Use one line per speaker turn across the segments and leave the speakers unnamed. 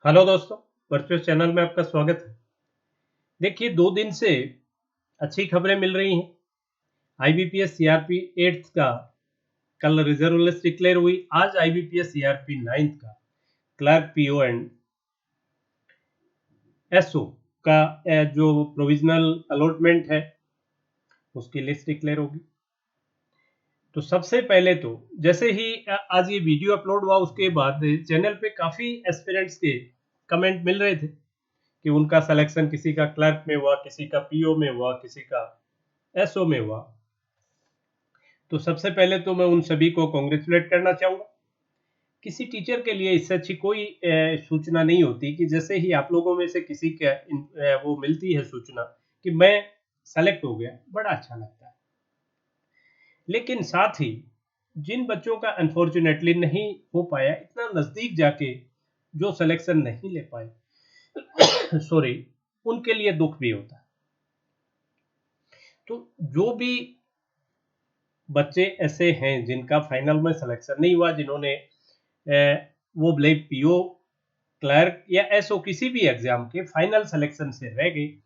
Hello दोस्तों, virtual channel में आपका स्वागत है। देखिए 2 दिन से अच्छी खबरें मिल रही हैं। आईबीपीएस सीआरपी 8th का कल रिजर्व लिस्ट डिक्लेयर हुई। आज आईबीपीएस सीआरपी 9th का क्लर्क पीओ एंड एसओ का जो प्रोविजनल अलॉटमेंट है उसकी लिस्ट डिक्लेयर होगी। तो सबसे पहले तो जैसे ही आज ये वीडियो अपलोड हुआ उसके बाद चैनल पे काफ़ी एस्पिरेंट्स के कमेंट मिल रहे थे कि उनका सिलेक्शन किसी का क्लर्क में हुआ, किसी का पीओ में हुआ, किसी का एसओ में हुआ। तो सबसे पहले तो मैं उन सभी को कांग्रेचुलेट करना चाहूँगा। किसी टीचर के लिए इससे अच्छी कोई सूचना नहीं होती कि जैसे ही आप लोगों में से किसी का वो मिलती है सूचना कि मैं सेलेक्ट हो गया, बड़ा अच्छा लगता है। लेकिन साथ ही जिन बच्चों का अनफॉर्चुनेटली नहीं हो पाया, इतना नज़दीक जाके जो सिलेक्शन नहीं ले पाए सॉरी, उनके लिए दुख भी होता है। तो जो भी बच्चे ऐसे हैं जिनका फाइनल में सिलेक्शन नहीं हुआ, जिन्होंने वो ब्लैक पीओ, क्लर्क या एसओ किसी भी एग्जाम के फाइनल सिलेक्शन से रह गए,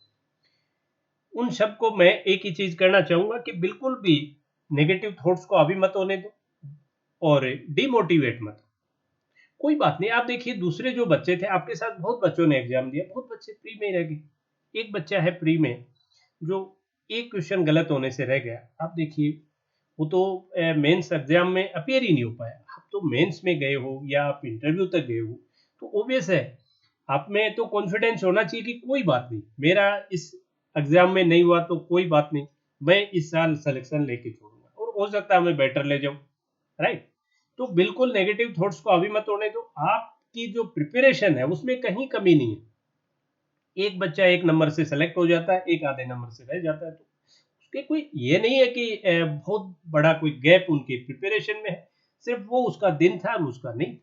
उन सबको मैं एक ही चीज करना चाहूंगा कि बिल्कुल भी नेगेटिव थॉट्स को अभी मत होने दो और डिमोटिवेट मत। कोई बात नहीं, आप देखिए दूसरे जो बच्चे थे आपके साथ, बहुत बच्चों ने एग्जाम दिया, बहुत बच्चे प्री में रह गए। एक बच्चा है प्री में जो एक क्वेश्चन गलत होने से रह गया। आप देखिए वो तो मेंस एग्जाम में अपीयर ही नहीं हो पाया। आप तो मेंस में गए हो या आप इंटरव्यू तक गए हो, तो ऑब्वियस है आप में तो कॉन्फिडेंस होना चाहिए कि कोई बात नहीं, मेरा इस एग्जाम में नहीं हुआ तो कोई बात नहीं, मैं इस साल सिलेक्शन लेके छोड़ूंगा और हो सकता है मैं बेटर ले जाऊं। राइट। तो बिल्कुल नेगेटिव थॉट्स को अभी मत होने दो। आपकी जो प्रिपरेशन है उसमें कहीं कमी नहीं है। एक बच्चा एक नंबर से सेलेक्ट हो जाता है, एक आधे नंबर से रह जाता है, तो उसके कोई ये नहीं है कि बहुत बड़ा कोई गैप उनके प्रिपरेशन में है। सिर्फ वो उसका दिन था और उसका नहीं।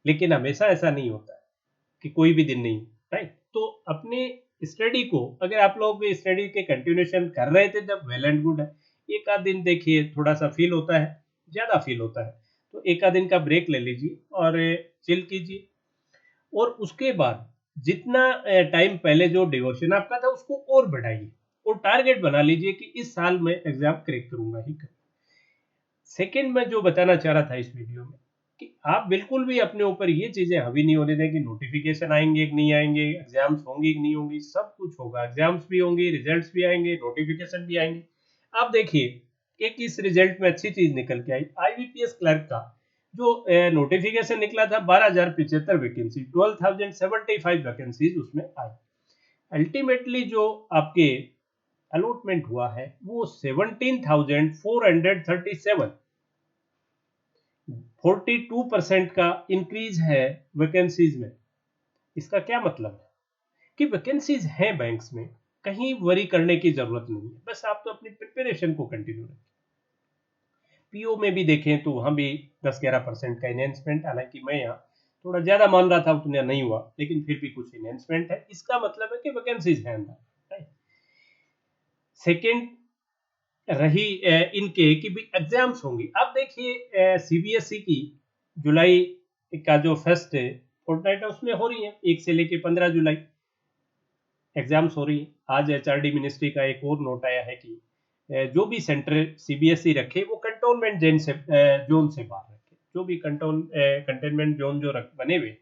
लेकिन हमेशा ऐसा नहीं होता है कि कोई भी दिन नहीं। राइट। तो अपने स्टडी को, अगर आप लोग स्टडी के कंटिन्यूशन कर रहे थे तब वेल एंड गुड है। एक आध दिन देखिए थोड़ा सा फील होता है, ज्यादा फील होता है, तो एक आध दिन का ब्रेक ले लीजिए और चिल कीजिए। और उसके बाद जितना टाइम पहले जो डिवोशन आपका था उसको और बढ़ाइए और टारगेट बना लीजिए कि इस साल मैं एग्जाम क्रैक करूंगा ही करूंगा। सेकंड मैं जो बताना चाह रहा था इस वीडियो में कि आप बिल्कुल भी अपने ऊपर ये चीजें हावी नहीं होने दें कि नोटिफिकेशन आएंगे कि नहीं आएंगे, एग्जाम्स होंगी कि नहीं होंगी। सब कुछ होगा, एग्जाम्स भी होंगे, रिजल्ट्स भी आएंगे, नोटिफिकेशन भी आएंगे। आप देखिए एक इस रिजल्ट में अच्छी चीज निकल के आई, आईबीपीएस क्लर्क का जो नोटिफिकेशन निकला था 12,075 वैकेंसी, 12,075 वैकेंसीज उसमें आई। अल्टीमेटली जो आपके अलॉटमेंट हुआ है वो 17,437, 42% का इंक्रीज है वैकेंसीज में। इसका क्या मतलब है कि वैकेंसीज हैं बैंक्स में, कहीं वरी करने की जरूरत नहीं है। बस आप तो अपनी प्रिपरेशन को कंटिन्यू रखें। पीओ में भी देखें तो वहां भी 10-11% का इनहेंसमेंट, हालांकि मैं यहाँ थोड़ा ज्यादा मान रहा था, उतना नहीं हुआ, लेकिन फिर भी कुछ इनहेंसमेंट है। इसका मतलब है कि वैकेंसीज है अंदर। सेकेंड रही इनके कि भी एग्जाम्स होंगी। अब देखिए सीबीएसई की जुलाई का जो फर्स्ट फोर्टनाइट है उसमें हो रही है, 1 से लेके 15 जुलाई एग्जाम्स हो रही है। आज एचआरडी मिनिस्ट्री का एक और नोट आया है कि जो भी सेंटर सीबीएसई रखे वो कंटोनमेंट जोन से बाहर रखे, जो भी कंटेनमेंट जोन जो बने हुए।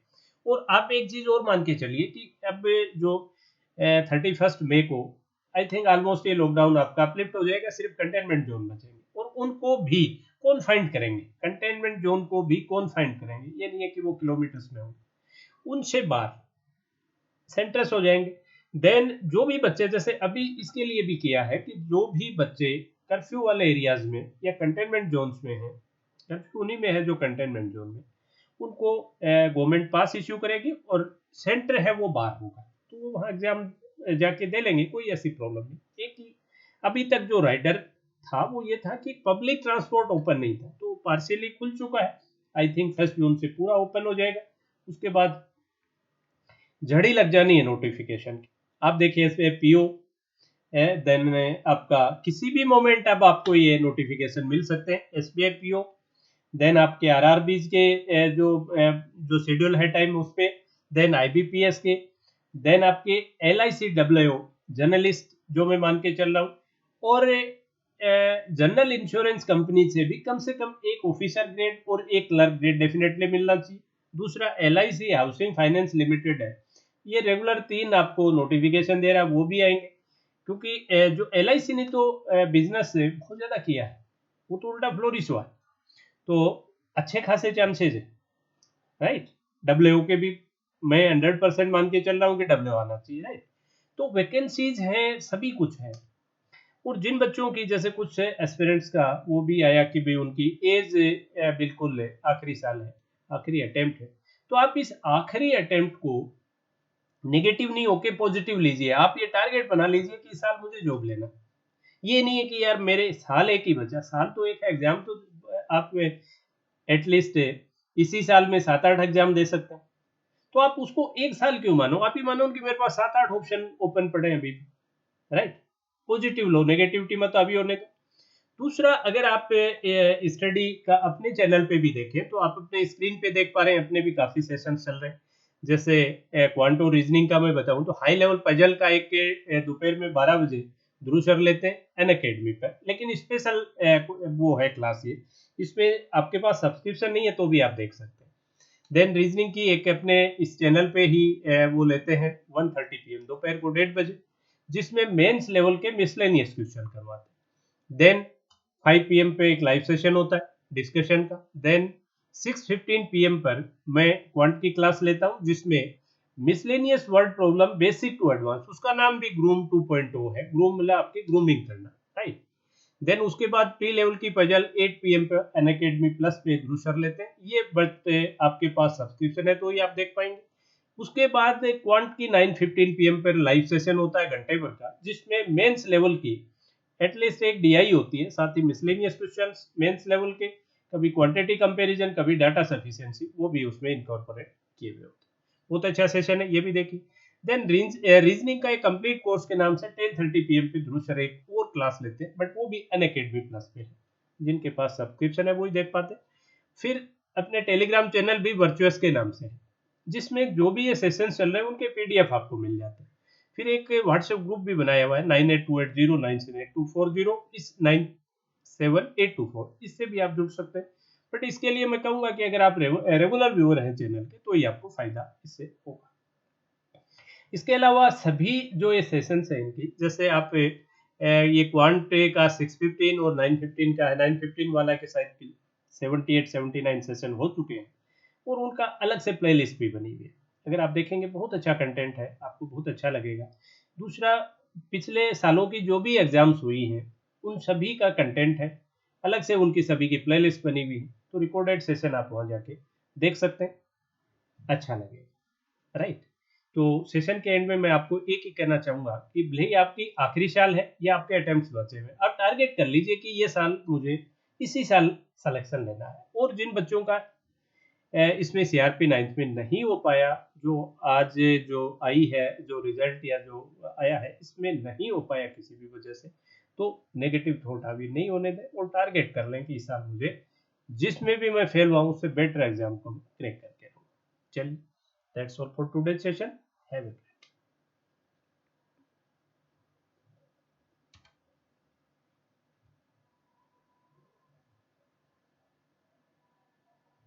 और आप एक चीज और मान के चलिए कि अब जो 31 मई को आई थिंक ऑलमोस्ट ये लॉकडाउन आपका अपलिफ्ट हो जाएगा, सिर्फ कंटेनमेंट जोन बचेंगे और उनको भी कौन फाइंड करेंगे, कंटेनमेंट जोन को भी कौन फाइंड करेंगे। ये नहीं है कि वो किलोमीटर्स में होंगे, उनसे बाहर सेंटर्स हो जाएंगे। देन जो भी बच्चे, जैसे अभी इसके लिए भी किया है कि जो भी बच्चे कर्फ्यू वाले एरियाज में या कंटेनमेंट जोन्स में हैं, कर्फ्यू उन्हीं में है जो कंटेनमेंट जोन में, उनको गवर्नमेंट पास इश्यू करेगी और सेंटर है वो बाहर होगा, तो वो वहाँ एग्जाम जाके दे लेंगे, कोई ऐसी प्रॉब्लम नहीं। एक अभी तक जो राइडर था वो ये था कि पब्लिक ट्रांसपोर्ट ओपन नहीं था, तो पार्शियली खुल चुका है। आई थिंक 1 जून से पूरा ओपन हो जाएगा। उसके बाद झड़ी लग जानी है नोटिफिकेशन की। आप देखिए इसमें पीओ है, देन आपका किसी भी मोमेंट अब आपको ये नोटिफिकेशन मिल सकते हैं, एसबीआई पीओ। देन आपके आरआरबीज के जो शेड्यूल है टाइम, उस पे देन IBPS के, देन आपके LICWO जर्नलिस्ट जो मैं मान के चल रहा हूँ, और जनरल इंश्योरेंस कंपनी से भी कम से कम एक ऑफिसर ग्रेड और एक क्लर्क ग्रेड डेफिनेटली मिलना चाहिए। दूसरा LIC हाउसिंग फाइनेंस लिमिटेड है, ये रेगुलर 3 आपको नोटिफिकेशन दे रहा है, वो भी आएंगे, क्योंकि जो LIC ने तो बिजनेस बहुत ज्यादा किया है, वो तो उल्टा फ्लोरिश हुआ है, तो अच्छे खासे चांसेज है, राइट। डब्ल्यू के भी मैं 100% मान के चल रहा हूँ कि डब्ल्यू आना चाहिए, राइट। तो वैकेंसीज हैं, सभी कुछ है। और जिन बच्चों की जैसे कुछ एस्पिरेंट्स का वो भी आया कि भाई उनकी एज बिल्कुल आखिरी साल है, आखिरी अटेम्प्ट है, तो आप इस आखिरी अटेम्प्ट को नेगेटिव नहीं होके पॉजिटिव लीजिए। आप ये टारगेट बना लीजिए कि इस साल मुझे जॉब लेना। ये नहीं है कि यार मेरे साल एक ही बचा, साल तो एक है, एग्जाम तो आप एटलीस्ट इसी साल में 7-8 एग्जाम दे सकते हैं, तो आप उसको एक साल क्यों मानो, आप ही मानो कि मेरे पास 7-8 ऑप्शन ओपन पड़े हैं अभी भी, राइट। पॉजिटिव लो, नेगेटिविटी मत अभी होने दो। दूसरा, अगर आप स्टडी का अपने चैनल पे भी देखें तो आप अपने स्क्रीन पे देख पा रहे हैं, अपने भी काफी सेशन चल रहे हैं। जैसे क्वांटो रीजनिंग का मैं बताऊं तो हाई लेवल पजल का एक दोपहर में 12 बजे ध्रुव सर लेते हैं अन अकेडमी पर, लेकिन स्पेशल वो है क्लास ये, इसमें आपके पास सब्सक्रिप्शन नहीं है तो भी आप देख सकते हैं। देन रीजनिंग की एक अपने इस चैनल पे ही वो लेते हैं 1:30 PM दोपहर को 1:30 बजे, जिसमें मेंस लेवल के मिसलेनियस क्वेश्चन करवाते हैं। देन 5 PM पे एक लाइव सेशन होता है डिस्कशन का। देन 6:15 PM पर मैं क्वांट की क्लास लेता हूँ, जिसमें miscellaneous word problem basic to advance, उसका नाम भी ग्रूम 2.0 है, ग्रूम मतलब आपकी ग्रूमिंग करना, राइट। देन उसके बाद प्री लेवल की पजल 8 PM पे अन अकेडमी प्लस पे ध्रुव सर लेते हैं, ये बट आपके पास सब्सक्रिप्शन है तो ही आप देख पाएंगे। उसके बाद क्वांट की 9:15 PM पर लाइव सेशन होता है घंटे भर का, जिसमें मेंस लेवल की एटलीस्ट एक DI होती है, साथ ही मिसलेनियस क्वेश्चंस मेंस लेवल के, कभी क्वांटिटी कंपैरिजन, कभी डाटा सफिशिएंसी, वो भी उसमें इनकॉर्पोरेट किए हुए होते हैं। बहुत अच्छा सेशन है, ये भी देखिए। देन रीजनिंग का एक कंप्लीट कोर्स के नाम से 10:30 PM पे ध्रुव सर एक और क्लास लेते हैं, बट वो भी अन अकेडमी प्लस पे है, जिनके पास सब्सक्रिप्शन है वो ही देख पाते हैं। फिर अपने टेलीग्राम चैनल भी वर्चुअस के नाम से है, जिसमें जो भी ये सेशन चल रहे हैं उनके PDF आपको मिल जाते हैं। फिर एक व्हाट्सएप ग्रुप भी बनाया हुआ है 9828097824, इस 978224, इससे भी आप जुड़ सकते हैं। बट इसके लिए मैं कहूंगा कि अगर आप रेगुलर व्यूअर हैं चैनल के तो ही आपको फायदा इससे होगा। इसके अलावा सभी जो ये सेशंस हैं इनकी, जैसे आप ये क्वांट का 6:15 और 9:15 का है, 9:15 वाला के शायद 78-79 सेशन हो चुके हैं, और उनका अलग से प्लेलिस्ट भी बनी हुई है। अगर आप देखेंगे बहुत अच्छा कंटेंट है, आपको बहुत अच्छा लगेगा। दूसरा, पिछले सालों की जो भी एग्जाम्स हुई हैं उन सभी का कंटेंट है, अलग से उनकी सभी की प्लेलिस्ट बनी हुई है, तो रिकॉर्डेड सेशन आप वहाँ जाके देख सकते हैं, अच्छा लगेगा, राइट। तो सेशन के एंड में मैं आपको एक ही कहना चाहूंगा कि भले ही आपकी आखिरी साल है या आपके अटेम्प्ट्स बचे हुए, आप टारगेट कर लीजिए कि ये साल मुझे इसी साल सिलेक्शन लेना है। और जिन बच्चों का इसमें CRP 9th में नहीं हो पाया, जो आज जो आई है, जो रिजल्ट या जो आया है इसमें नहीं हो पाया किसी भी वजह से, तो नेगेटिव थॉट हावी नहीं होने दें और टारगेट कर लें कि इस साल मुझे जिसमें भी मैं फेल हुआ हूँ उससे बेटर एग्जाम को क्रैक करके रहूँगा। चलिए, that's all for today session. Have